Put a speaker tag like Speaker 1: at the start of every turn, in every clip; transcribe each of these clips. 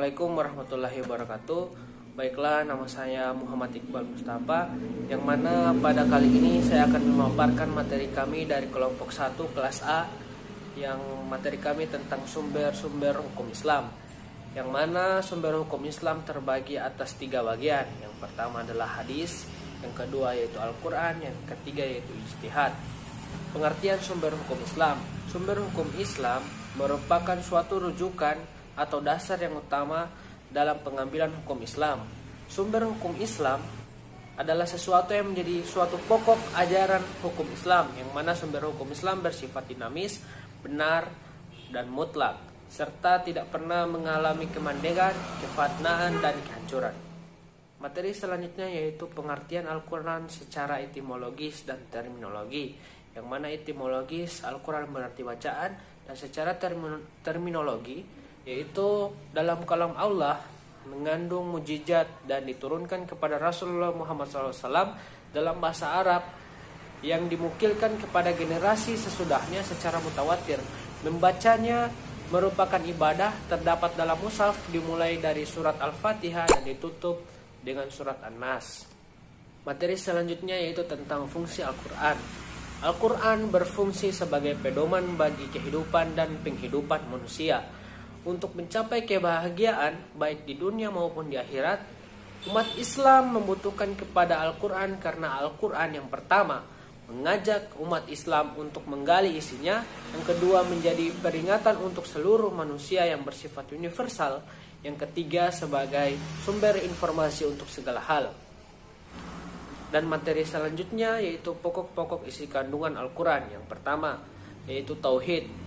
Speaker 1: Assalamualaikum warahmatullahi wabarakatuh. Baiklah, nama saya Muhammad Iqbal Mustafa, yang mana pada kali ini saya akan memaparkan materi kami dari kelompok 1 kelas A, yang materi kami tentang sumber-sumber hukum Islam, yang mana sumber hukum Islam terbagi atas 3 bagian. Yang pertama adalah hadis, yang kedua yaitu Al-Quran, yang ketiga yaitu ijtihad. Pengertian sumber hukum Islam. Sumber hukum Islam merupakan suatu rujukan atau dasar yang utama dalam pengambilan hukum Islam. Sumber hukum Islam adalah sesuatu yang menjadi suatu pokok ajaran hukum Islam, yang mana sumber hukum Islam bersifat dinamis, benar, dan mutlak, serta tidak pernah mengalami kemandegan, kefitnaan, dan kehancuran. Materi selanjutnya yaitu pengertian Al-Quran secara etimologis dan terminologi, yang mana etimologis Al-Quran berarti bacaan, dan secara terminologi yaitu dalam kalam Allah mengandung mujizat dan diturunkan kepada Rasulullah Muhammad SAW dalam bahasa Arab yang dimukilkan kepada generasi sesudahnya secara mutawatir. Membacanya merupakan ibadah, terdapat dalam mushaf dimulai dari surat Al-Fatihah dan ditutup dengan surat An-Nas. Materi selanjutnya yaitu tentang fungsi Al-Quran. Al-Quran berfungsi sebagai pedoman bagi kehidupan dan penghidupan manusia. Untuk mencapai kebahagiaan baik di dunia maupun di akhirat, umat Islam membutuhkan kepada Al-Quran karena Al-Quran yang pertama mengajak umat Islam untuk menggali isinya, yang kedua menjadi peringatan untuk seluruh manusia yang bersifat universal, yang ketiga sebagai sumber informasi untuk segala hal. Dan materi selanjutnya yaitu pokok-pokok isi kandungan Al-Quran. Yang pertama yaitu Tauhid.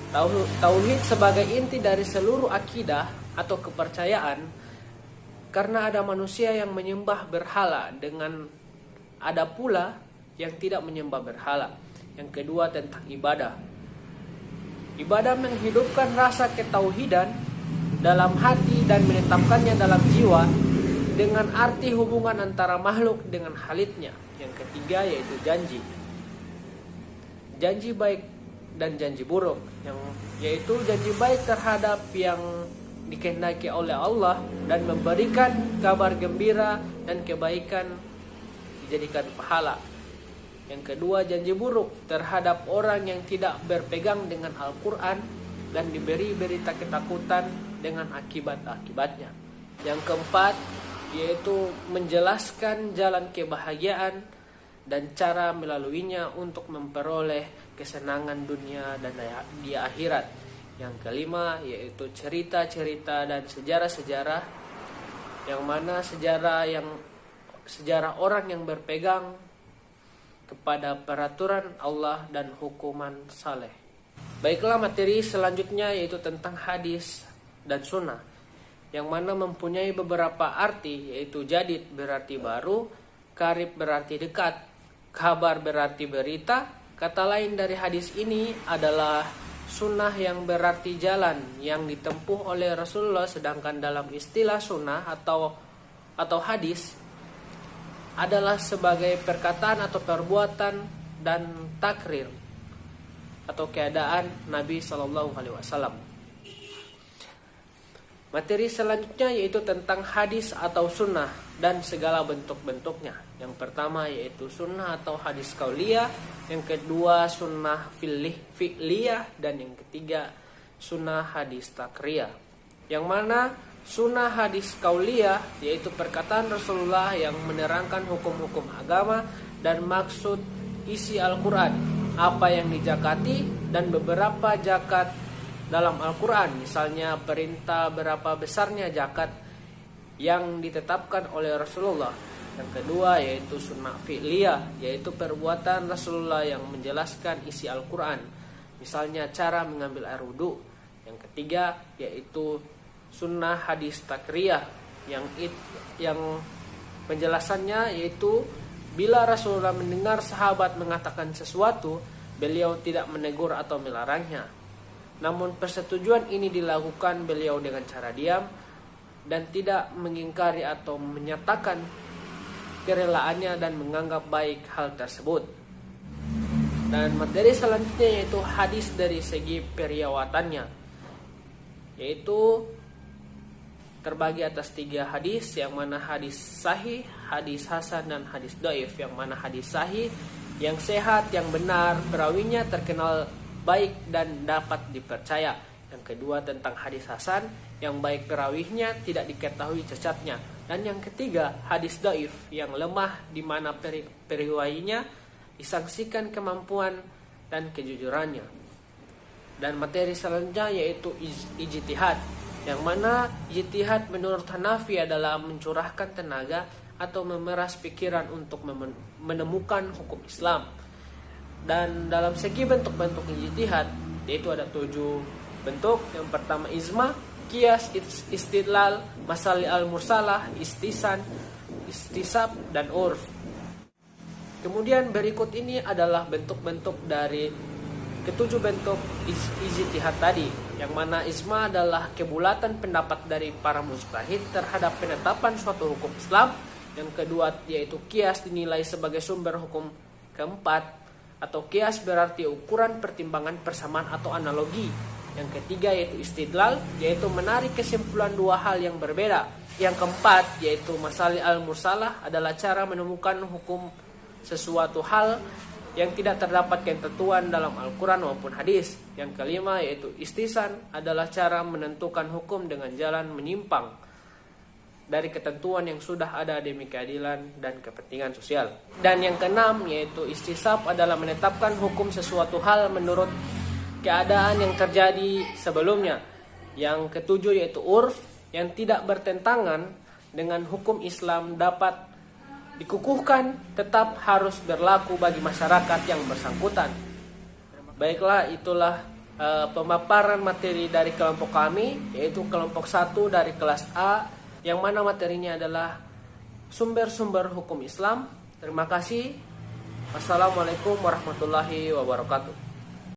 Speaker 1: Tauhid sebagai inti dari seluruh akidah atau kepercayaan, karena ada manusia yang menyembah berhala dengan ada pula yang tidak menyembah berhala. Yang kedua tentang ibadah. Ibadah menghidupkan rasa ketauhidan dalam hati dan menetapkannya dalam jiwa dengan arti hubungan antara makhluk dengan Khaliqnya. Yang ketiga yaitu janji. Janji baik dan janji buruk, yaitu janji baik terhadap yang dikehendaki oleh Allah dan memberikan kabar gembira dan kebaikan dijadikan pahala. Yang kedua janji buruk terhadap orang yang tidak berpegang dengan Al-Quran dan diberi berita ketakutan dengan akibat-akibatnya. Yang keempat yaitu menjelaskan jalan kebahagiaan dan cara melaluinya untuk memperoleh kesenangan dunia dan di akhirat. Yang kelima yaitu cerita-cerita dan sejarah-sejarah, yang mana sejarah orang yang berpegang kepada peraturan Allah dan hukuman saleh. Baiklah, materi selanjutnya yaitu tentang hadis dan sunnah, yang mana mempunyai beberapa arti, yaitu jadid berarti baru, qarib berarti dekat, kabar berarti berita. Kata lain dari hadis ini adalah sunnah, yang berarti jalan yang ditempuh oleh Rasulullah, sedangkan dalam istilah sunnah atau hadis adalah sebagai perkataan atau perbuatan dan takrir atau keadaan Nabi SAW. Materi selanjutnya yaitu tentang hadis atau sunnah dan segala bentuk-bentuknya. Yang pertama yaitu sunnah atau hadis qauliyah, yang kedua sunnah fi'liyah, dan yang ketiga sunnah hadis takriyah. Yang mana sunnah hadis qauliyah yaitu perkataan Rasulullah yang menerangkan hukum-hukum agama dan maksud isi Al-Quran, apa yang dijakati dan beberapa zakat dalam Al-Quran, misalnya perintah berapa besarnya zakat yang ditetapkan oleh Rasulullah. Yang kedua yaitu sunnah fi'liyah, yaitu perbuatan Rasulullah yang menjelaskan isi Al-Quran, misalnya cara mengambil air wudu. Yang ketiga yaitu sunnah hadis takriyah, yang penjelasannya yaitu bila Rasulullah mendengar sahabat mengatakan sesuatu, beliau tidak menegur atau melarangnya, namun persetujuan ini dilakukan beliau dengan cara diam dan tidak mengingkari atau menyatakan kerelaannya dan menganggap baik hal tersebut. Dan materi selanjutnya yaitu hadis dari segi periawatannya, yaitu terbagi atas 3 hadis, yang mana hadis sahih, hadis hasan, dan hadis dhaif. Yang mana hadis sahih yang sehat, yang benar, perawinya terkenal baik dan dapat dipercaya. Yang kedua tentang hadis hasan, yang baik perawihnya tidak diketahui cacatnya. Dan yang ketiga hadis dhaif, yang lemah di mana periwayatnya disangsikan kemampuan dan kejujurannya. Dan materi selanjutnya yaitu ijtihad, yang mana ijtihad menurut Hanafi adalah mencurahkan tenaga atau memeras pikiran untuk menemukan hukum Islam. Dan dalam segi bentuk-bentuk ijtihad yaitu ada 7 bentuk. Yang pertama ijma, qiyas, istidlal, masali al-mursalah, istisan, istisab, dan urf. Kemudian berikut ini adalah bentuk-bentuk dari ke-7 bentuk ijtihad tadi, yang mana ijma adalah kebulatan pendapat dari para mujtahid terhadap penetapan suatu hukum Islam. Yang kedua yaitu qiyas, dinilai sebagai sumber hukum. Keempat atau qiyas berarti ukuran pertimbangan persamaan atau analogi. Yang ketiga yaitu istidlal, yaitu menarik kesimpulan 2 hal yang berbeda. Yang keempat yaitu masali al-mursalah, adalah cara menemukan hukum sesuatu hal yang tidak terdapat ketentuan dalam Al-Quran maupun hadis. Yang kelima yaitu istisan, adalah cara menentukan hukum dengan jalan menyimpang dari ketentuan yang sudah ada demi keadilan dan kepentingan sosial. Dan yang keenam yaitu istisab, adalah menetapkan hukum sesuatu hal menurut keadaan yang terjadi sebelumnya. Yang ketujuh yaitu urf, yang tidak bertentangan dengan hukum Islam dapat dikukuhkan, tetap harus berlaku bagi masyarakat yang bersangkutan. Baiklah, itulah pemaparan materi dari kelompok kami, yaitu kelompok 1 dari kelas A, yang mana materinya adalah sumber-sumber hukum Islam. Terima kasih. Wassalamualaikum warahmatullahi wabarakatuh.